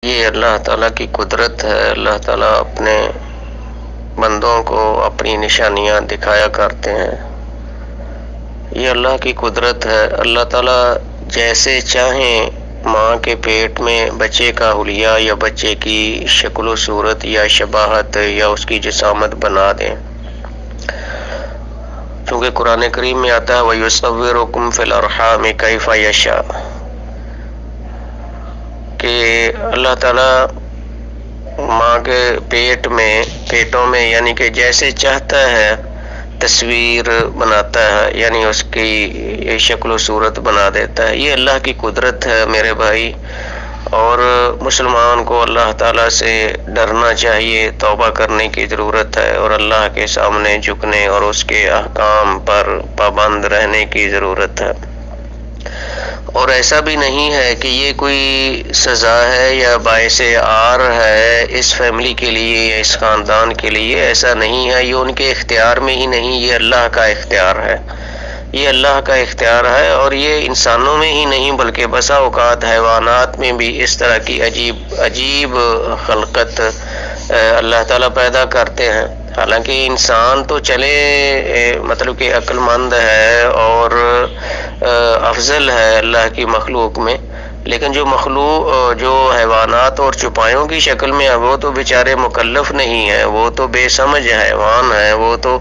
یہ اللہ تعالیٰ کی قدرت ہے۔ اللہ تعالیٰ اپنے بندوں کو اپنی نشانیاں دکھایا کرتے ہیں۔ یہ اللہ کی قدرت ہے۔ اللہ تعالیٰ جیسے چاہیں ماں کے پیٹ میں بچے کا حلیہ یا بچے کی شکل و صورت یا شباہت یا اس کی جسامت بنا دیں، چونکہ قرآن کریم میں آتا ہے وَيُصَوِّرُكُمْ فِي الْأَرْحَامِ كَيْفَ يَشَاءُ، کہ اللہ تعالیٰ ماں کے پیٹوں میں یعنی کہ جیسے چاہتا ہے تصویر بناتا ہے، یعنی اس کی شکل و صورت بنا دیتا ہے۔ یہ اللہ کی قدرت ہے میرے بھائی، اور مسلمان کو اللہ تعالیٰ سے ڈرنا چاہیے، توبہ کرنے کی ضرورت ہے، اور اللہ کے سامنے جھکنے اور اس کے احکام پر پابند رہنے کی ضرورت ہے۔ اور ایسا بھی نہیں ہے کہ یہ کوئی سزا ہے یا باعث عار ہے اس فیملی کے لیے یا اس خاندان کے لیے، ایسا نہیں ہے۔ یہ ان کے اختیار میں ہی نہیں، یہ اللہ کا اختیار ہے۔ یہ اللہ کا اختیار ہے، اور یہ انسانوں میں ہی نہیں بلکہ بسا اوقات حیوانات میں بھی اس طرح کی عجیب خلقت اللہ تعالیٰ پیدا کرتے ہیں۔ حالانکہ انسان تو چلے مطلب کہ عقل مند ہے اور افضل ہے اللہ کی مخلوق میں، لیکن جو حیوانات اور چوپایوں کی شکل میں ہے وہ تو بیچارے مکلف نہیں ہیں، وہ تو بے سمجھ حیوان ہیں، وہ تو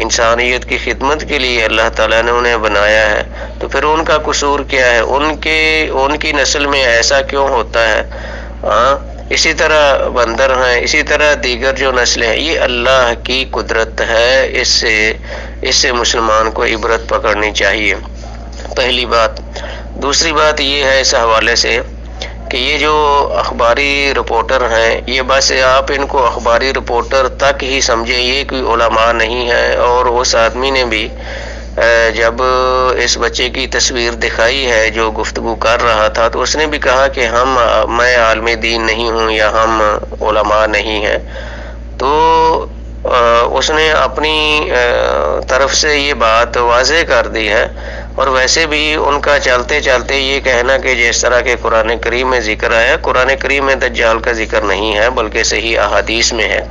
انسانیت کی خدمت کے لیے اللہ تعالیٰ نے انہیں بنایا ہے، تو پھر ان کا قصور کیا ہے؟ ان کی نسل میں ایسا کیوں ہوتا ہے؟ اسی طرح بندر ہیں، اسی طرح دیگر جو نسلیں ہیں، یہ اللہ کی قدرت ہے۔ اس سے مسلمان کو عبرت پکڑنی چاہیے، پہلی بات۔ دوسری بات یہ ہے اس حوالے سے کہ یہ جو اخباری رپورٹر ہیں، یہ بس آپ ان کو اخباری رپورٹر تک ہی سمجھیں، یہ کوئی علماء نہیں ہے۔ اور اس آدمی نے بھی جب اس بچے کی تصویر دکھائی ہے جو گفتگو کر رہا تھا، تو اس نے بھی کہا کہ میں عالم دین نہیں ہوں یا ہم علماء نہیں ہیں، تو اس نے اپنی طرف سے یہ بات واضح کر دی ہے۔ اور ویسے بھی ان کا چلتے چلتے یہ کہنا کہ جس طرح کے قرآن کریم میں ذکر آیا، قرآن کریم میں دجال کا ذکر نہیں ہے بلکہ صحیح احادیث میں ہے۔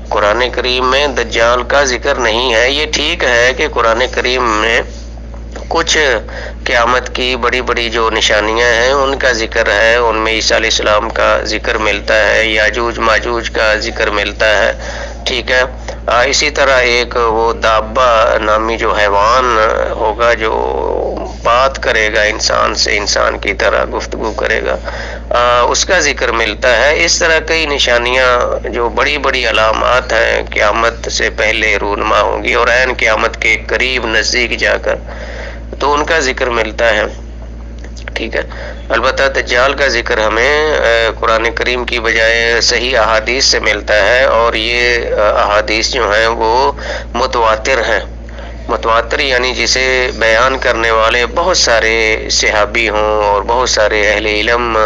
قرآن کریم میں دجال کا ذکر نہیں ہے۔ یہ ٹھیک ہے کہ قرآن کریم میں کچھ قیامت کی بڑی بڑی جو نشانیاں ہیں ان کا ذکر ہے، ان میں عیسیٰ علیہ السلام کا ذکر ملتا ہے، یاجوج ماجوج کا ذکر ملتا ہے، ٹھیک ہے۔ اسی طرح ایک وہ دابہ نامی جو حیوان ہوگا جو بات کرے گا انسان سے، انسان کی طرح گفتگو کرے گا، اس کا ذکر ملتا ہے۔ اس طرح کئی نشانیاں جو بڑی بڑی علامات ہیں قیامت سے پہلے رونما ہوں گی اور عین قیامت کے قریب نزدیک جا کر، تو ان کا ذکر ملتا ہے، ٹھیک ہے۔ البتہ دجال کا ذکر ہمیں قرآن کریم کی بجائے صحیح احادیث سے ملتا ہے، اور یہ احادیث جو ہیں وہ متواتر ہیں۔ متواتر یعنی جسے بیان کرنے والے بہت سارے صحابی ہوں اور بہت سارے اہل علم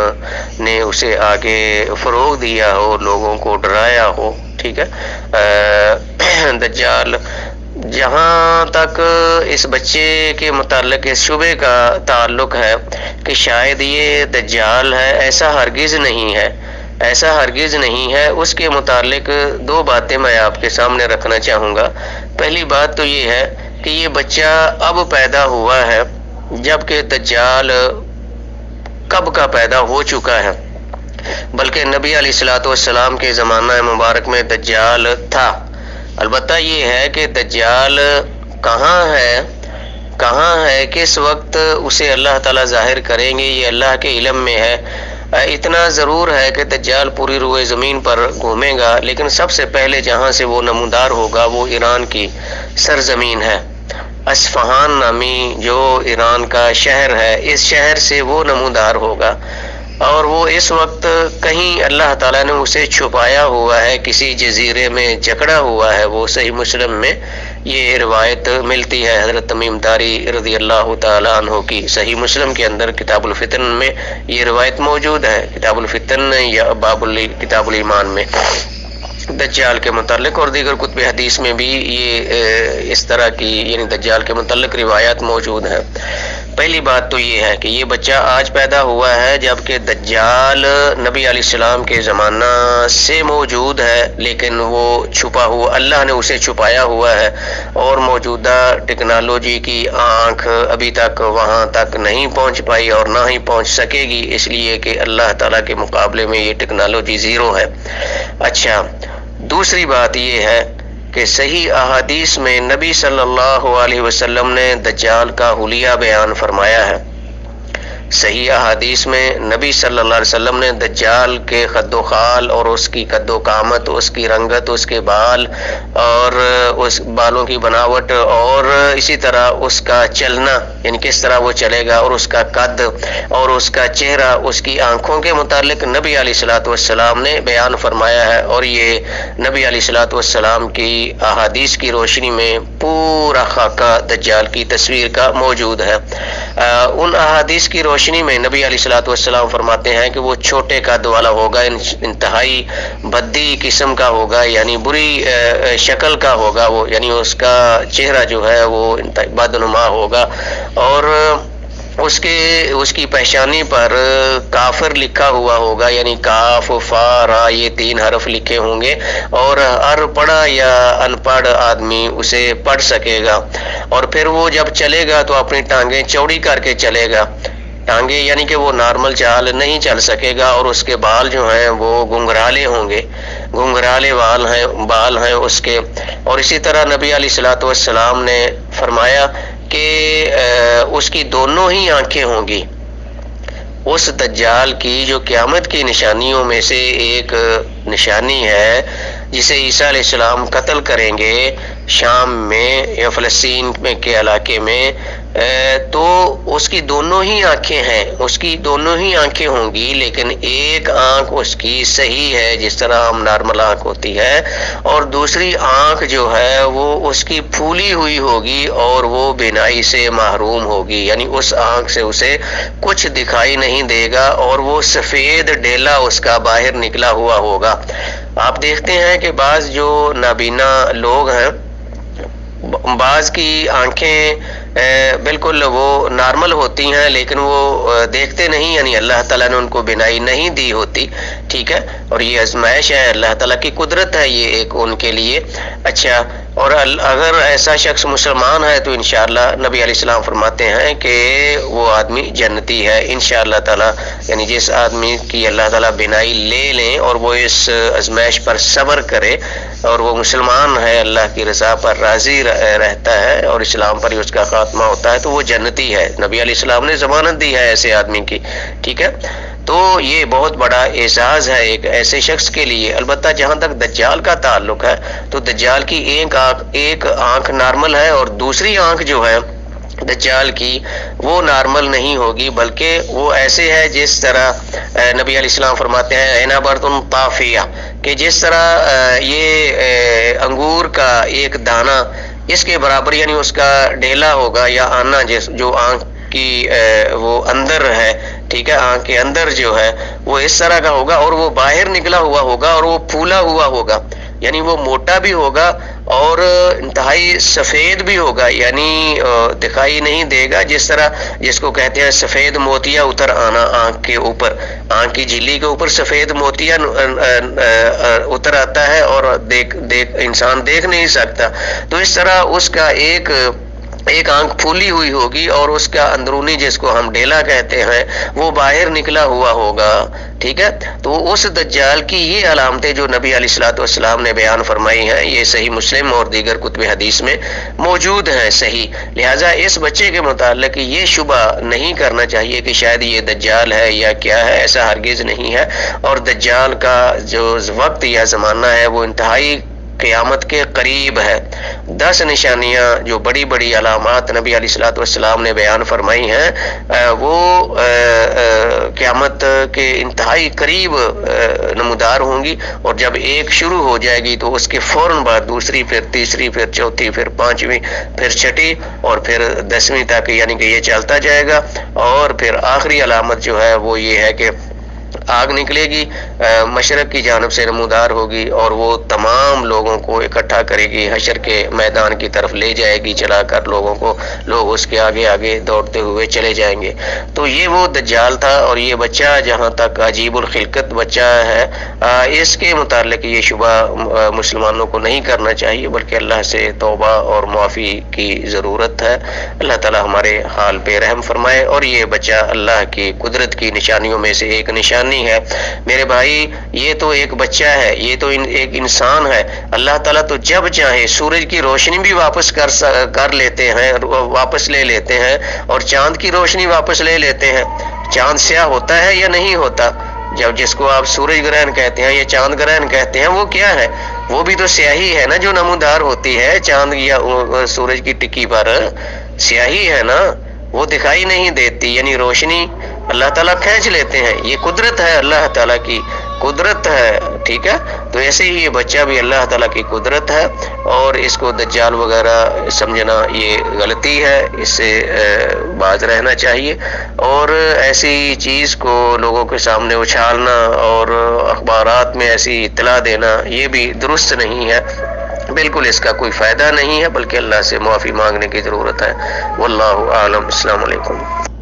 نے اسے آگے فروغ دیا ہو، لوگوں کو ڈرایا ہو، ٹھیک ہے۔ دجال، جہاں تک اس بچے کے متعلق اس شبے کا تعلق ہے کہ شاید یہ دجال ہے، ایسا ہرگز نہیں ہے، ایسا ہرگز نہیں ہے۔ اس کے متعلق دو باتیں میں آپ کے سامنے رکھنا چاہوں گا۔ پہلی بات تو یہ ہے کہ یہ بچہ اب پیدا ہوا ہے، جبکہ دجال کب کا پیدا ہو چکا ہے، بلکہ نبی علیہ السلام کے زمانہ مبارک میں دجال تھا۔ البتہ یہ ہے کہ دجال کہاں ہے، کس وقت اسے اللہ تعالیٰ ظاہر کریں گے، یہ اللہ کے علم میں ہے۔ اتنا ضرور ہے کہ دجال پوری روئے زمین پر گھومے گا، لیکن سب سے پہلے جہاں سے وہ نمودار ہوگا وہ ایران کی سرزمین ہے۔ اصفہان نامی جو ایران کا شہر ہے، اس شہر سے وہ نمودار ہوگا، اور وہ اس وقت کہیں اللہ تعالیٰ نے اسے چھپایا ہوا ہے، کسی جزیرے میں جکڑا ہوا ہے۔ وہ صحیح مسلم میں یہ روایت ملتی ہے، حضرت تمیم داری رضی اللہ تعالیٰ عنہ کی صحیح مسلم کے اندر کتاب الفتن میں یہ روایت موجود ہے، کتاب الفتن یا کتاب الایمان میں دجال کے متعلق، اور دیگر کتب حدیث میں بھی یہ اس طرح کی یعنی دجال کے متعلق روایات موجود ہیں۔ پہلی بات تو یہ ہے کہ یہ بچہ آج پیدا ہوا ہے، جبکہ دجال نبی علیہ السلام کے زمانہ سے موجود ہے، لیکن وہ چھپا ہوا، اللہ نے اسے چھپایا ہوا ہے، اور موجودہ ٹیکنالوجی کی آنکھ ابھی تک وہاں تک نہیں پہنچ پائی اور نہ ہی پہنچ سکے گی، اس لیے کہ اللہ تعالیٰ کے مقابلے میں یہ ٹیکنالوجی زیرو ہے۔ اچھا، دوسری بات یہ ہے کہ صحیح احادیث میں نبی صلی اللہ علیہ وسلم نے دجال کا حلیہ بیان فرمایا ہے۔ صحیح احادیث میں نبی صلی اللہ علیہ وسلم نے دجال کے قد و خال اور اس کی قد و قامت، اس کی رنگت، اس کے بال اور اس بالوں کی بناوٹ، اور اسی طرح اس کا چلنا، یعنی کس طرح وہ چلے گا، اور اس کا قد اور اس کا چہرہ، اس کی آنکھوں کے متعلق نبی علیہ الصلوۃ والسلام نے بیان فرمایا ہے، اور یہ نبی علیہ الصلوۃ والسلام کی احادیث کی روشنی میں پورا خاکہ دجال کی تصویر کا موجود ہے۔ ان احادیث کی روشنی میں نبی علیہ الصلوۃ والسلام فرماتے ہیں کہ وہ چھوٹے قد والا ہوگا، انتہائی بھدی قسم کا ہوگا، یعنی بری شکل کا ہوگا وہ، یعنی اس کا چہرہ جو ہے وہ انتہائی بدنما ہوگا، اور اس کی پیشانی پر کافر لکھا ہوا ہوگا، یعنی کاف فا را، یہ 3 حرف لکھے ہوں گے، اور ہر پڑھا یا ان پڑھ آدمی اسے پڑھ سکے گا۔ اور پھر وہ جب چلے گا تو اپنی ٹانگیں چوڑی کر کے چلے گا، ٹانگیں یعنی کہ وہ نارمل چال نہیں چل سکے گا، اور اس کے بال جو ہیں وہ گنگرالے ہوں گے، گنگرالے بال ہیں اس کے۔ اور اسی طرح نبی علیہ الصلوۃ والسلام نے فرمایا کہ اس کی دونوں ہی آنکھیں ہوں گی۔ اس دجال کی جو قیامت کی نشانیوں میں سے ایک نشانی ہے، جسے عیسیٰ علیہ السلام قتل کریں گے شام میں یا فلسطین کے علاقے میں، تو اس کی دونوں ہی آنکھیں ہیں، اس کی دونوں ہی آنکھیں ہوں گی، لیکن ایک آنکھ اس کی صحیح ہے جس طرح ہم نارمل آنکھ ہوتی ہے، اور دوسری آنکھ جو ہے وہ اس کی پھولی ہوئی ہوگی اور وہ بینائی سے محروم ہوگی، یعنی اس آنکھ سے اسے کچھ دکھائی نہیں دے گا، اور وہ سفید ڈیلا اس کا باہر نکلا ہوا ہوگا۔ آپ دیکھتے ہیں کہ بعض جو نابینا لوگ ہیں، بعض کی آنکھیں بالکل وہ نارمل ہوتی ہیں، لیکن وہ دیکھتے نہیں، یعنی اللہ تعالیٰ نے ان کو بینائی نہیں دی ہوتی، ٹھیک ہے، اور یہ آزمائش ہے، اللہ تعالیٰ کی قدرت ہے یہ ایک ان کے لیے۔ اچھا، اور اگر ایسا شخص مسلمان ہے تو انشاءاللہ نبی علیہ السلام فرماتے ہیں کہ وہ آدمی جنتی ہے انشاءاللہ تعالیٰ، یعنی جس آدمی کی اللہ تعالیٰ بینائی لے لیں اور وہ اس آزمائش پر صبر کرے، اور وہ مسلمان ہے، اللہ کی رضا پر راضی رہتا ہے اور اسلام پر ہی اس کا خاتمہ ہوتا ہے، تو وہ جنتی ہے۔ نبی علیہ السلام نے ضمانت دی ہے ایسے آدمی کی، ٹھیک ہے۔ تو یہ بہت بڑا اعزاز ہے ایک ایسے شخص کے لیے۔ البتہ جہاں تک دجال کا تعلق ہے تو دجال کی ایک آنکھ نارمل ہے، اور دوسری آنکھ جو ہے دجال کی وہ نارمل نہیں ہوگی، بلکہ وہ ایسے ہے جس طرح نبی علیہ السلام فرماتے ہیں عنبۃ طافیہ، کہ جس طرح یہ انگور کا ایک دانہ اس کے برابر، یعنی اس کا ڈھیلا ہوگا یا آنا جو آنکھ کی وہ اندر ہے، ٹھیک ہے، آنکھ کے اندر جو ہے وہ اس طرح کا ہوگا، اور وہ باہر نکلا ہوا ہوگا، اور وہ پھولا ہوا ہوگا، یعنی وہ موٹا بھی ہوگا اور انتہائی سفید بھی ہوگا، یعنی دکھائی نہیں دے گا، جس طرح جس کو کہتے ہیں سفید موتیا اتر آنا، آنکھ کے اوپر، آنکھ کی جھلی کے اوپر سفید موتیا اتر آتا ہے اور انسان دیکھ نہیں سکتا، تو اس طرح اس کا ایک آنکھ پھولی ہوئی ہوگی، اور اس کا اندرونی جس کو ہم ڈیلا کہتے ہیں وہ باہر نکلا ہوا ہوگا، ٹھیک ہے۔ تو اس دجال کی یہ علامتیں جو نبی علیہ الصلوۃ والسلام نے بیان فرمائی ہیں، یہ صحیح مسلم اور دیگر کتب حدیث میں موجود ہیں صحیح، لہٰذا اس بچے کے متعلق یہ شبہ نہیں کرنا چاہیے کہ شاید یہ دجال ہے یا کیا ہے، ایسا ہرگز نہیں ہے، اور دجال کا جو وقت یا زمانہ ہے وہ انتہائی قیامت کے قریب ہے۔ 10 نشانیاں جو بڑی بڑی علامات نبی علیہ الصلوۃ والسلام نے بیان فرمائی ہیں، وہ قیامت کے انتہائی قریب نمودار ہوں گی، اور جب ایک شروع ہو جائے گی تو اس کے فوراً بعد دوسری، پھر تیسری، پھر چوتھی، پھر پانچویں، پھر چھٹی، اور پھر 10ویں تک، یعنی کہ یہ چلتا جائے گا۔ اور پھر آخری علامت جو ہے وہ یہ ہے کہ آگ نکلے گی مشرق کی جانب سے نمودار ہوگی اور وہ تمام لوگوں کو اکٹھا کرے گی، حشر کے میدان کی طرف لے جائے گی چلا کر لوگوں کو، لوگ اس کے آگے آگے دوڑتے ہوئے چلے جائیں گے۔ تو یہ وہ دجال تھا، اور یہ بچہ جہاں تک عجیب الخلقت بچہ ہے، اس کے متعلق یہ شبہ مسلمانوں کو نہیں کرنا چاہیے، بلکہ اللہ سے توبہ اور معافی کی ضرورت ہے۔ اللہ تعالی ہمارے حال پہ رحم فرمائے، اور یہ بچہ اللہ کی قدرت کی نشانیوں میں سے ایک نشانی ہے میرے بھائی۔ یہ تو ایک بچہ ہے، یہ تو ایک انسان ہے۔ اللہ تعالیٰ تو جب چاہے سورج کی روشنی بھی واپس کر لیتے ہیں، واپس لے لیتے ہیں، اور چاند کی روشنی واپس لے لیتے ہیں۔ چاند سیاہ ہوتا ہے یا نہیں ہوتا؟ جب جس کو آپ سورج گرہن کہتے ہیں یا چاند گرہن کہتے ہیں، وہ کیا ہے؟ وہ بھی تو سیاہی ہے نا جو نمودار ہوتی ہے چاند یا سورج کی ٹکی پر، سیاہی ہے نا، وہ دکھائی نہیں دیتی، یعنی روشنی اللہ تعالیٰ کھینچ لیتے ہیں۔ یہ قدرت ہے، اللہ تعالیٰ کی قدرت ہے، ٹھیک ہے۔ تو ایسے ہی یہ بچہ بھی اللہ تعالیٰ کی قدرت ہے، اور اس کو دجال وغیرہ سمجھنا یہ غلطی ہے، اس سے باز رہنا چاہیے، اور ایسی چیز کو لوگوں کے سامنے اچھالنا اور اخبارات میں ایسی اطلاع دینا یہ بھی درست نہیں ہے، بالکل اس کا کوئی فائدہ نہیں ہے، بلکہ اللہ سے معافی مانگنے کی ضرورت ہے۔ واللہ اعلم۔ السلام علیکم۔